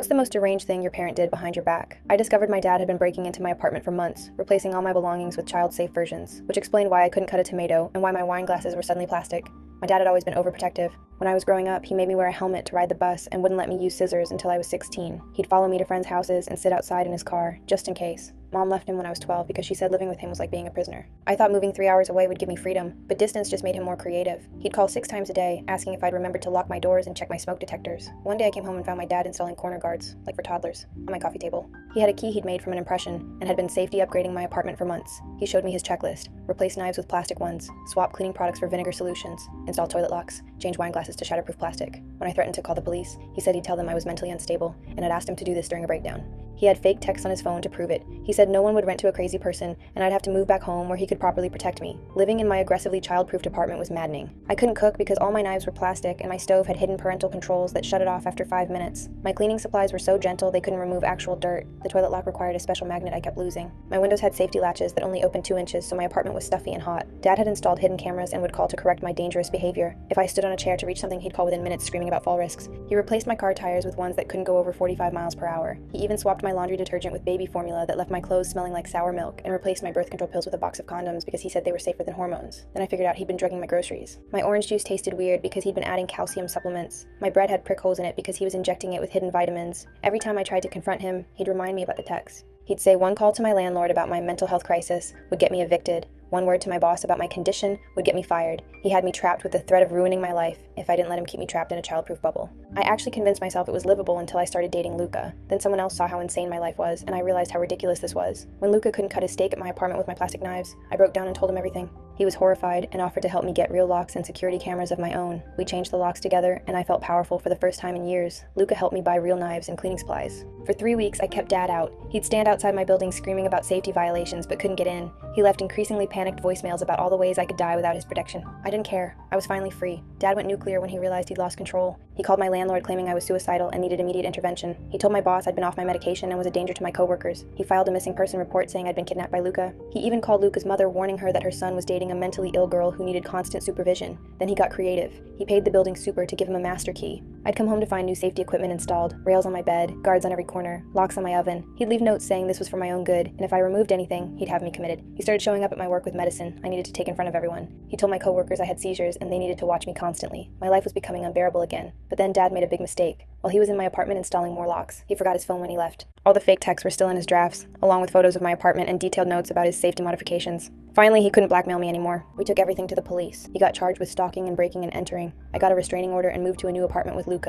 What's the most deranged thing your parent did behind your back? I discovered my dad had been breaking into my apartment for months, replacing all my belongings with child-safe versions, which explained why I couldn't cut a tomato and why my wine glasses were suddenly plastic. My dad had always been overprotective. When I was growing up, he made me wear a helmet to ride the bus and wouldn't let me use scissors until I was 16. He'd follow me to friends' houses and sit outside in his car, just in case. Mom left him when I was 12 because she said living with him was like being a prisoner. I thought moving 3 hours away would give me freedom, but distance just made him more creative. He'd call 6 times a day, asking if I'd remembered to lock my doors and check my smoke detectors. One day I came home and found my dad installing corner guards, like for toddlers, on my coffee table. He had a key he'd made from an impression and had been safety upgrading my apartment for months. He showed me his checklist: replace knives with plastic ones, swap cleaning products for vinegar solutions, install toilet locks, change wine glasses to shatterproof plastic. When I threatened to call the police, he said he'd tell them I was mentally unstable and had asked him to do this during a breakdown. He had fake texts on his phone to prove it. He said no one would rent to a crazy person, and I'd have to move back home where he could properly protect me. Living in my aggressively child-proofed apartment was maddening. I couldn't cook because all my knives were plastic, and my stove had hidden parental controls that shut it off after 5 minutes. My cleaning supplies were so gentle they couldn't remove actual dirt. The toilet lock required a special magnet I kept losing. My windows had safety latches that only opened 2 inches, so my apartment was stuffy and hot. Dad had installed hidden cameras and would call to correct my dangerous behavior. If I stood on a chair to reach something, he'd call within minutes screaming about fall risks. He replaced my car tires with ones that couldn't go over 45 miles per hour. He even swapped my laundry detergent with baby formula that left my clothes smelling like sour milk, and replaced my birth control pills with a box of condoms because he said they were safer than hormones. Then I figured out he'd been drugging my groceries. My orange juice tasted weird because he'd been adding calcium supplements. My bread had prick holes in it because he was injecting it with hidden vitamins. Every time I tried to confront him, he'd remind me about the text. He'd say one call to my landlord about my mental health crisis would get me evicted. One word to my boss about my condition would get me fired. He had me trapped with the threat of ruining my life if I didn't let him keep me trapped in a childproof bubble. I actually convinced myself it was livable until I started dating Luca. Then someone else saw how insane my life was, and I realized how ridiculous this was. When Luca couldn't cut his steak at my apartment with my plastic knives, I broke down and told him everything. He was horrified and offered to help me get real locks and security cameras of my own. We changed the locks together, and I felt powerful for the first time in years. Luca helped me buy real knives and cleaning supplies. For 3 weeks, I kept Dad out. He'd stand outside my building screaming about safety violations but couldn't get in. He left increasingly panicked voicemails about all the ways I could die without his protection. I didn't care. I was finally free. Dad went nuclear when he realized he'd lost control. He called my landlord claiming I was suicidal and needed immediate intervention. He told my boss I'd been off my medication and was a danger to my coworkers. He filed a missing person report saying I'd been kidnapped by Luca. He even called Luca's mother warning her that her son was dating a mentally ill girl who needed constant supervision. Then he got creative. He paid the building super to give him a master key. I'd come home to find new safety equipment installed, rails on my bed, guards on every corner, locks on my oven. He'd leave notes saying this was for my own good, and if I removed anything, he'd have me committed. He started showing up at my work with medicine I needed to take in front of everyone. He told my coworkers I had seizures and they needed to watch me constantly. My life was becoming unbearable again. But then Dad made a big mistake. While he was in my apartment installing more locks, he forgot his phone when he left. All the fake texts were still in his drafts, along with photos of my apartment and detailed notes about his safety modifications. Finally, he couldn't blackmail me anymore. We took everything to the police. He got charged with stalking and breaking and entering. I got a restraining order and moved to a new apartment with Luca.